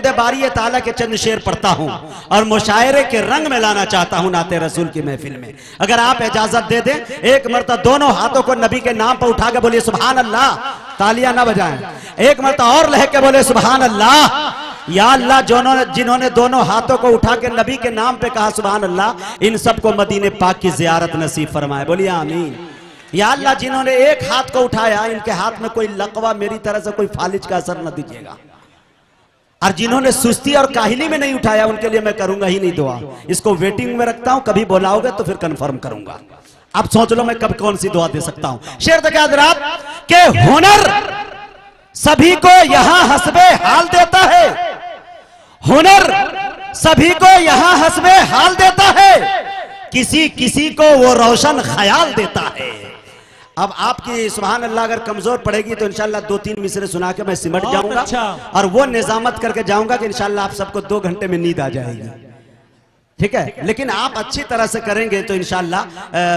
पर्दे बारी ताला के चंद शेर पढ़ता हूँ और मुशायरे के रंग में लाना चाहता हूँ नाते रसूल की महफिल में। अगर आप इजाजत दे दें, एक मरतबा दोनों हाथों को नबी के नाम पर उठा के बोलिए सुभान अल्लाह, तालियां ना बजाएं। एक मरतबा और लह के बोले सुभान अल्लाह। या अल्लाह, जिन्होंने दोनों हाथों को उठा के नबी के नाम पे कहा सुभान अल्लाह, इन सबको मदीने पाक की जियारत नसीब फरमाए। बोलिए आमीन। या अल्लाह, जिन्होंने एक हाथ को उठाया, इनके हाथ में कोई लकवा मेरी तरह से कोई फालिज का असर न दीजिएगा। और जिन्होंने सुस्ती और काहिली में नहीं उठाया, उनके लिए मैं करूंगा ही नहीं दुआ। इसको वेटिंग में रखता हूं, कभी बुलाओगे तो फिर कंफर्म करूंगा। अब सोच लो मैं कब कौन सी दुआ दे सकता हूं। शेर देखिए हज़रात के हुनर सभी को यहां हस्बे हाल देता है, हुनर सभी को यहां हस्बे हाल देता है, किसी किसी को वो रोशन ख्याल देता है। अब आपकी सुभान अल्लाह अगर कमजोर पड़ेगी तो इंशाल्लाह 2-3 मिसरे सुना के मैं सिमट जाऊंगा। अच्छा। और वो निजामत करके जाऊंगा कि इंशाल्लाह आप सबको 2 घंटे में नींद आ जाएगी। ठीक है, लेकिन आप अच्छी तरह से करेंगे तो इंशाल्लाह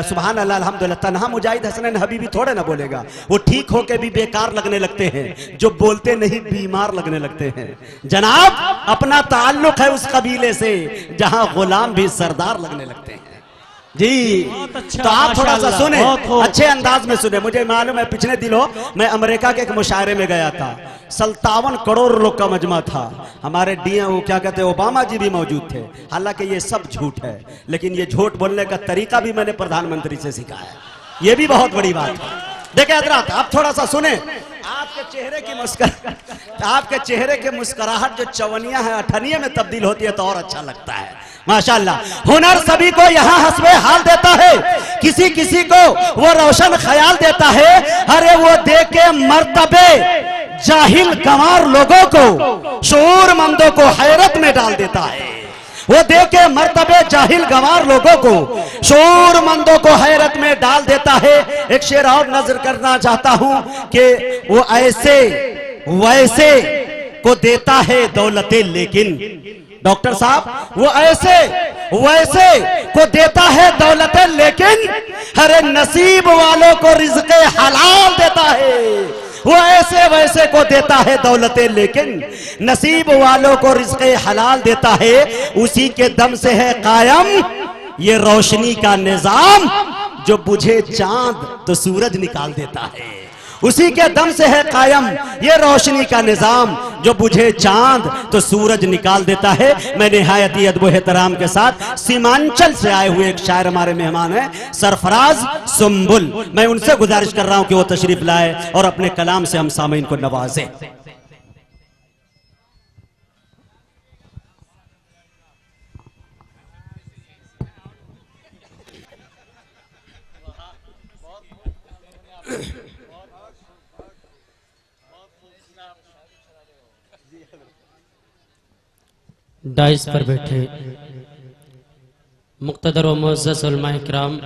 सुभान अल्लाह अल्हम्दुलिल्लाह। तन्हा मुजाहिद हसनैन हबीबी थोड़े ना बोलेगा, वो ठीक होके भी बेकार लगने लगते हैं, जो बोलते नहीं बीमार लगने लगते हैं। जनाब, अपना ताल्लुक है उस कबीले से जहां गुलाम भी सरदार लगने लगते हैं जी। अच्छा, तो आप थोड़ा सा सुने, अच्छे अंदाज में सुने। मुझे मालूम है पिछले दिनों मैं अमेरिका के एक मुशायरे में गया था, 57 करोड़ लोग का मजमा था। हमारे वो क्या कहते हैं, ओबामा जी भी मौजूद थे। हालांकि ये सब झूठ है, लेकिन ये झूठ बोलने का तरीका भी मैंने प्रधानमंत्री से सीखा है। ये भी बहुत बड़ी बात है। देखिए हज़रात, आप थोड़ा सा सुने। आपके चेहरे की मुस्कुराहट जो चवनिया है अठनिया में तब्दील होती है तो और अच्छा लगता है माशाल्लाह। हुनर सभी को यहाँ हस्बे हाल देता है, किसी किसी को वो रोशन ख्याल देता है। अरे वो दे के मर्तबे जाहिल गंवार लोगों को, शऊरमंदों को हैरत में डाल देता है। वो दे के मर्तबे जाहिल गंवार लोगों को, शऊरमंदों को हैरत में डाल देता है। एक शेर और नजर करना चाहता हूं कि वो ऐसे वैसे को देता है दौलतें, लेकिन डॉक्टर साहब, वो ऐसे वैसे को देता है दौलतें, लेकिन हरे नसीब वालों को रिज़्क़े हलाल देता है। वो ऐसे वैसे को देता है दौलतें, लेकिन नसीब वालों को रिज़्क़े हलाल देता है। उसी के दम से है कायम ये रोशनी का निजाम, जो बुझे चांद तो सूरज निकाल देता है। उसी के दम से है कायम ये रोशनी का निजाम, जो बुझे चांद तो सूरज निकाल देता है। मैं निहायत ही अदब एहतराम के साथ सीमांचल से आए हुए एक शायर हमारे मेहमान हैं, सरफराज सुंबुल। मैं उनसे गुजारिश कर रहा हूं कि वो तशरीफ लाए और अपने कलाम से हम सामीन को नवाजे। डाइस पर बैठे मुक़्तदर व मुअज़्ज़ज़ उलमा इकराम,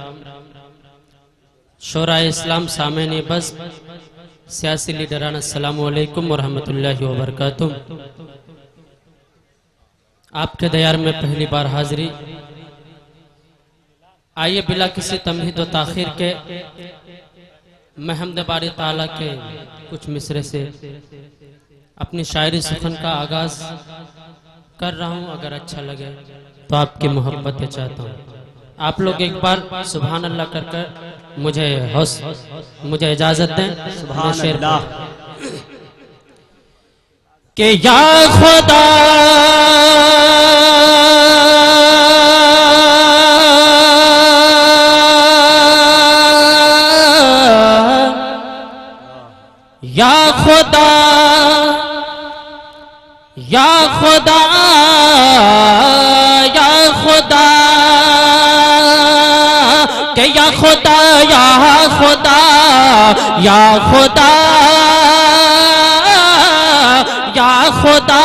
शोराए इस्लाम, सामईन बस, सियासी लीडरान, अस्सलामु अलैकुम व रहमतुल्लाहि व बरकातुहू। आपके दयार में पहली बार हाजिरी। आइए बिला किसी तमहीद व ताखीर के मैं हम्द बारी ताला के कुछ मिसरे से अपनी शायरी सुखन का आगाज कर रहा हूं। अगर अच्छा लगे तो आपकी मोहब्बत चाहता हूं। आप लोग एक बार सुभान अल्लाह कर कर मुझे इजाजत दें। सुभान अल्लाह। के या खुदा या खुदा या खुदा या खुदा के या खुदा या खुदा या खुदा या खुदा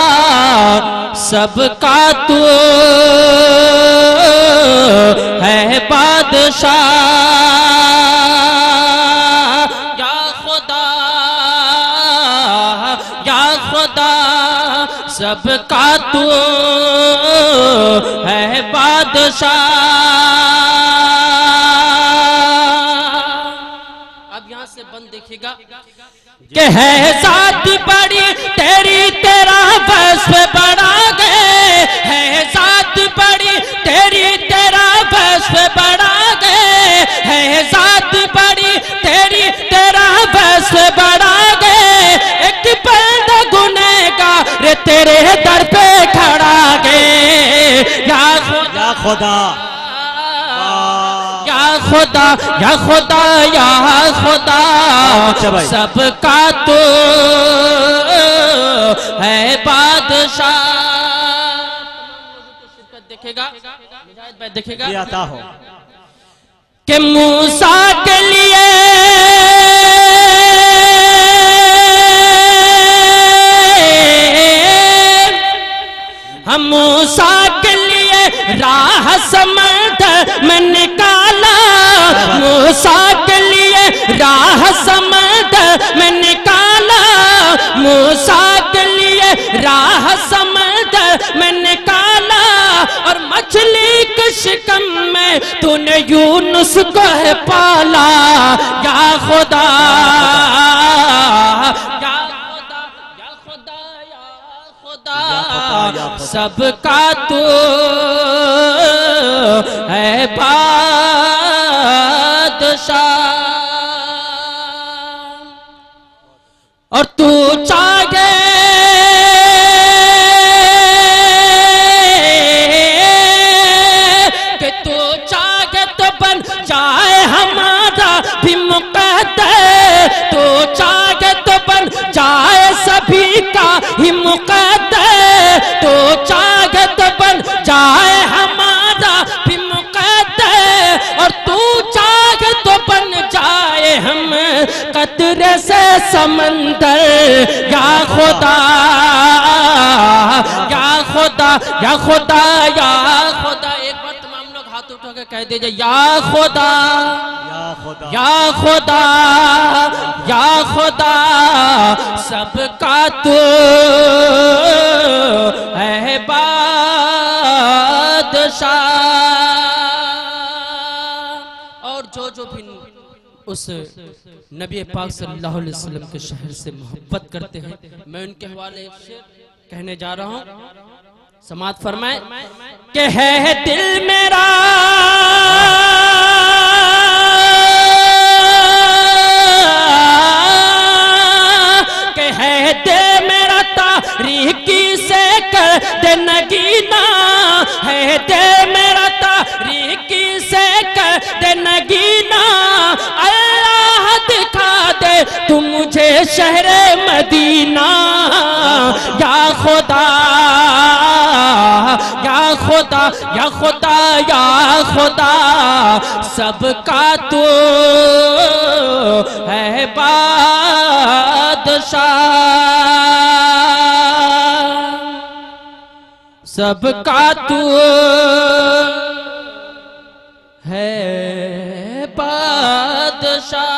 सबका तू है बादशाह। या खुदा या खुदा सबका तू है बादशाह। अब यहां से बंद देखिएगा कि है जात बड़ी तेरी, तेरा बस बड़ा खुदा या खुदा या खुदा सबका तो है बादशाह। देखेगा देखेगा आता हो कि मूसा के लिए हम मूसा के लिए राह समंदर में निकाला, मूसा के लिए राह समंदर में निकाला, मूसा के लिए राह समंदर में निकाला। और मछली के शिकम में तूने यूनुस को है पाला। या खुदा या खुदा या खुदा या खुदा सबका तू है बादशाह। और तू चाहे कि तू चाहे तो बन जाए हमारा भी मुक़द्दर, तू चाहे तो बन जाए सभी का ही मुक़द्दर, तो चाहे तो बन जाए हमारा भी मुक़द्दर। और तू चाहे तो बन जाए हम कतरे से समंदर। या खुदा या खुदा या खुदा या खुदा। एक बार तमाम लोग हाथ उठा के कह दीजिए या खुदा या खुदा या खुदा सबका तू है बादशाह। और जो भी उस नबी पाक सल्लल्लाहु अलैहि वसल्लम के शहर से मोहब्बत करते हैं, मैं उनके हवाले एक शेर कहने जा रहा हूं। समात फरमाए कि है दिल मेरा कि है दिल मेरा तारीकी से कर दे नगीना, है दिल मेरा तारीकी से कर दे नगीना। अल्लाह दिखा दे तू मुझे शहरे मदीना। या खुदा या खुदा या खुदा या खुदा सबका तू है बादशाह, सबका तू है बादशाह।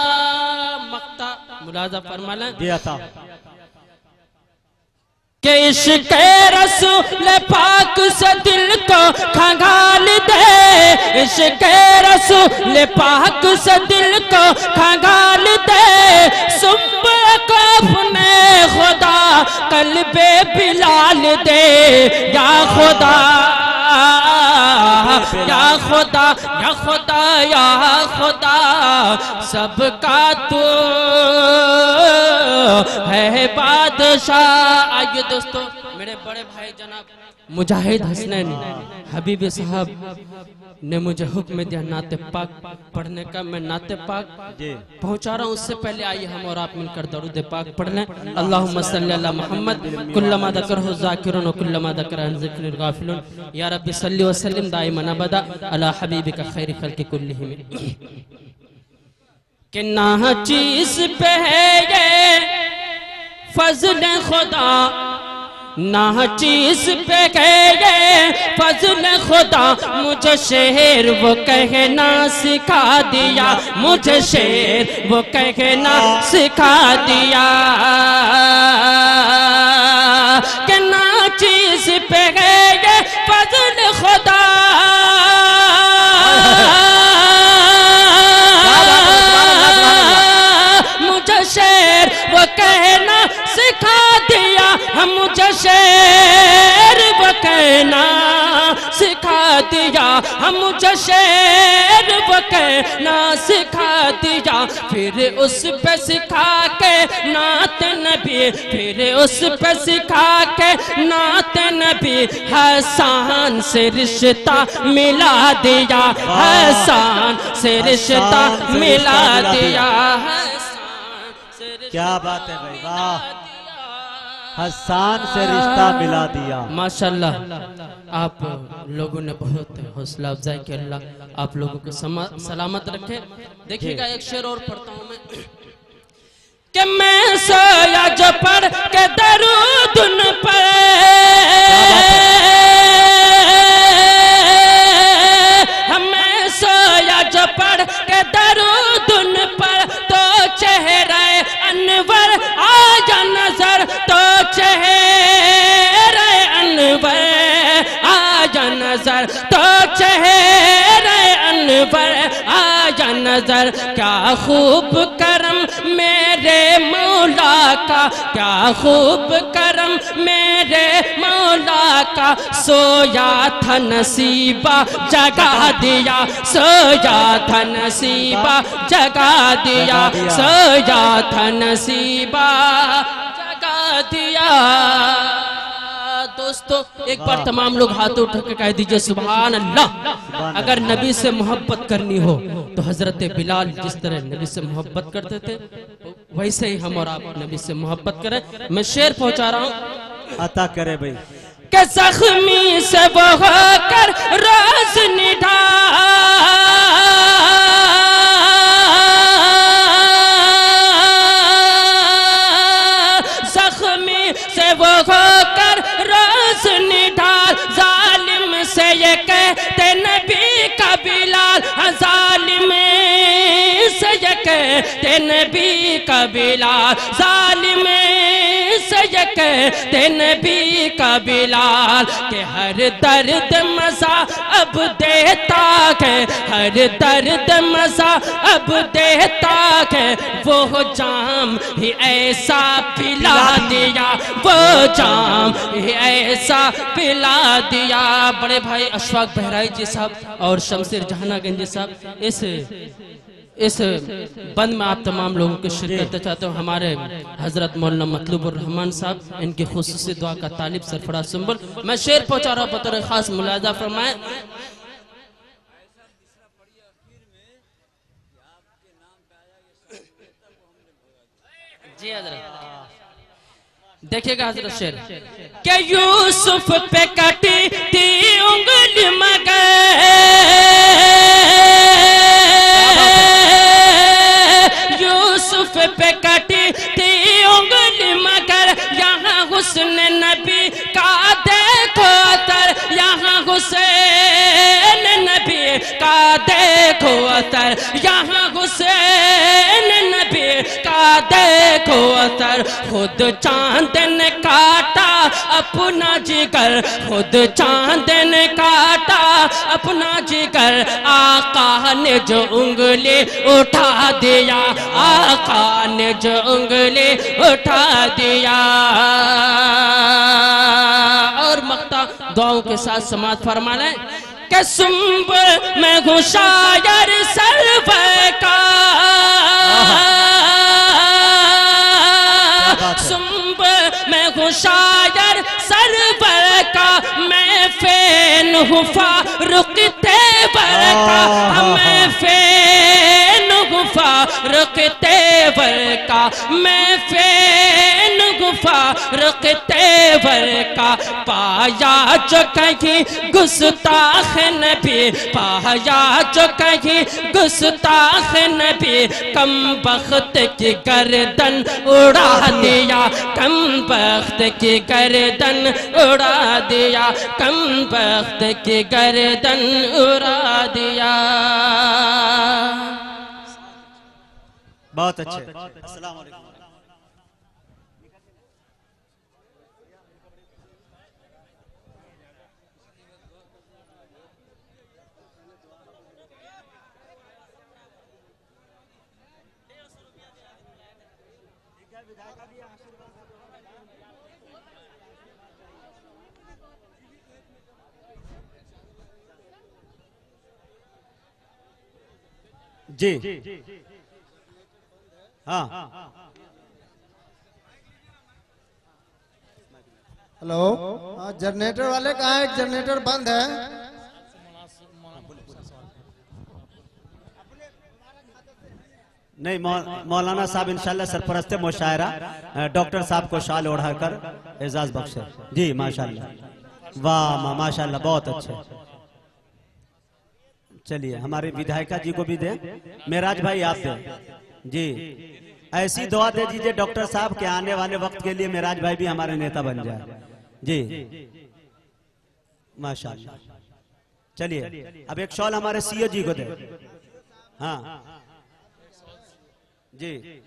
मक्ता मुलाजा फरमाना दिया था कि इश्क़ रसूल पाक से दिल को खंगाल दे, इश्क़ रसूल पाक से दिल को खंगाल दे। सुबह को अपने खुदा कल्बे बिलाल दे। या खुदा या खुदा या खुदा या खुदा सबका तू है बादशाह। आइए दोस्तों, मेरे बड़े भाई जनाब मुजाहिद हसनैन हबीब साहब ने मुझे हुक्म दिया नाते पाक पढ़ने का। मैं नाते पाक पहुंचा रहा हूं, उससे पहले आइए हम और आप मिलकर दरूद पाक पढ़ लें। अल्लाहुम्मा सल्ली अला मुहम्मद कुल्लमा ज़करहु ज़ाकिरुन व कुल्लमा ज़करहु अन ज़िक्रिही गाफिलुन। या रब्बी सल्ली व सल्लिम दाइमन अबदा अला हबीबिका खैरि खल्क़ि कुल्लिहिम। कि ना चीज़ पे है ये फज़ल खुदा, ना चीज़ पे गए फज़ल खुदा। मुझे शेर वो कहना सिखा दिया, मुझे शेर वो कहना सिखा दिया। कि ना चीज़ पे गए फज़ल खुदा, मुझे शेर वो कहना सिखा दिया, मुझे शेर वो कहना सिखा दिया, हम मुझे शेर वो कहना सिखा दिया, फिर उस पे सिखा के नात नबी, फिर उस पे सिखा के नात नबी, हसन से रिश्ता मिला दिया, हसन से रिश्ता मिला दिया। क्या बात है भाई, वाह, हसन से रिश्ता मिला दिया। माशाल्लाह, आप लोगों ने बहुत हौसला अफजाई की, अल्लाह आप लोगों को सलामत रखे। देखिएगा एक शेर और पढ़ता हूँ मैं कि मैं सोया जो पढ़ के दरूद उन पर, मैं सोया जो पढ़ के दरूद उन पर, तो चेहरा अनवर आजा नजर, तो चेहरा अनवर आजा नजर, तो चेहरा अनवर आजा नजर। क्या खूब करम मेरे मौला का, क्या खूब करम मेरे मौला का, सोया था नसीबा जगा दिया, सोया था नसीबा जगा दिया, सोया था नसीबा जगा दिया। दोस्तों एक बार तमाम लोग हाथ उठा के कह दीजिए सुभान अल्लाह। अगर नबी से मोहब्बत करनी हो तो हजरत बिलाल जिस तरह नबी से मोहब्बत करते थे, वैसे ही हम और आप नबी से मोहब्बत करें। मैं शेर पहुंचा रहा हूं, अता करे भाई के जख्मी से वो होकर रोज निढाल, जख्मी से वो होकर रोज निढाल, जालिम से ये कहते नबी का बिलाल, जालिम से ये कहते नबी का बिलाल, जालिम से ये कहते नबी का बिलाल, के हर दर्द मजा अब देता है, हर दर्द मजा अब देता है, वो जाम ही ऐसा पिला दिया, वो जाम ही ऐसा पिला दिया। बड़े भाई अशफाक बहराइच जी साहब और शमशेर जहानागंज साहब इस बंद में आप तमाम लोगों को शिरकत चाहते हो। हमारे हजरत मौलाना मतलूबुर रहमान साहब, इनकी खुसूसी दुआ का तालिब सरफराज सुंबुल। मैं शेर पहुंचा रहा हूं, बतौर खास मुलाजा फरमाए। जी हजरत देखिएगा हजरत शेर, क्या यूसुफ पे कटी थी उंगली मगर, यूसुफ पे कटी थी उंगली मगर, यहाँ हुस्न नबी का देखो असर, यहाँ हुसैन नबी का देखो असर, यहाँ हुसैन नबी का देखो असर। खुद चांद ने काटा अपना जिगर, खुद चांद ने काटा अपना जिगर, आका ने जो उंगली उठा दिया, आका ने जो उंगली उठा दिया। और मक्ता दुआओं के साथ समाज फरमाने के सुंब में हूँ शायर सरवर का, सुंब में हूँ शायर सरवर का, मैं फैन हूँ फारूक तेवर का, मैं फैन हूँ फारूक तेवर का, मैं फैन हूँ फारूक तेवर का। पाया जो कहीं गुस्ताख नबी, पाया जो कहीं गुस्ताख नबी, कम बख्त की गर्दन उड़ा दिया, कम बख्त की गर्दन उड़ा दिया, कम बख्त की गर्दन उड़ा दिया। बहुत अच्छे। अस्सलाम वालेकुम। जी हाँ। हेलो, जनरेटर वाले कहाँ है? जनरेटर बंद है। नहीं, मौलाना साहब इंशाल्लाह सरपरस्ते मुशायरा डॉक्टर साहब को शाल ओढ़ाकर एजाज बख्शे। जी माशाल्लाह, वाह माशाल्लाह, बहुत अच्छे। चलिए हमारी विधायिका जी को भी दे, मेराज भाई आप दे जी। ऐसी दुआ दे दीजिए डॉक्टर साहब के आने वाले वक्त के लिए मेराज भाई भी हमारे नेता बन जाए जी, माशाल्लाह। चलिए अब एक शॉल हमारे सीओ जी को दे। हाँ जी,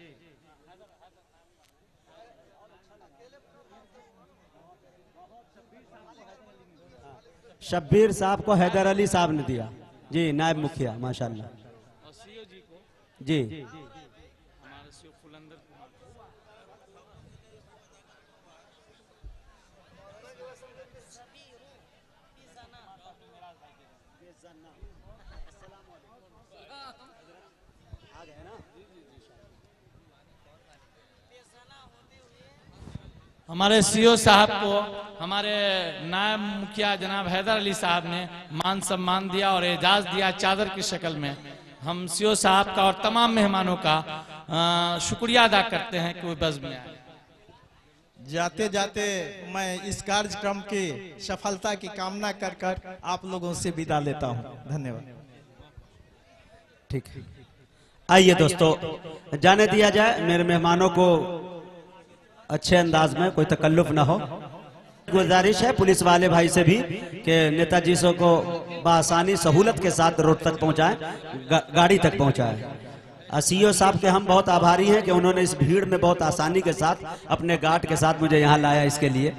शब्बीर साहब को हैदर अली साहब ने दिया जी, नायब मुखिया माशाल्लाह जी। हमारे सीओ साहब को हमारे नायब मुखिया जनाब हैदर अली साहब ने मान सम्मान दिया और एजाज दिया चादर की शक्ल में। हम सीओ साहब का और तमाम मेहमानों का शुक्रिया अदा करते हैं कि वो बज़्म में आए। जाते जाते मैं इस कार्यक्रम की सफलता की कामना कर कर आप लोगों से विदा लेता हूं। धन्यवाद। ठीक है, आइए दोस्तों जाने दिया जाए मेरे मेहमानों को अच्छे अंदाज में, कोई तकल्लुफ ना हो। गुजारिश है पुलिस वाले भाई से भी कि नेताजी सो को बआसानी सहूलत के साथ रोड तक पहुंचाएं, गाड़ी तक पहुंचाएं। सीओ साहब के हम बहुत आभारी हैं कि उन्होंने इस भीड़ में बहुत आसानी के साथ अपने गार्ड के साथ मुझे यहाँ लाया, इसके लिए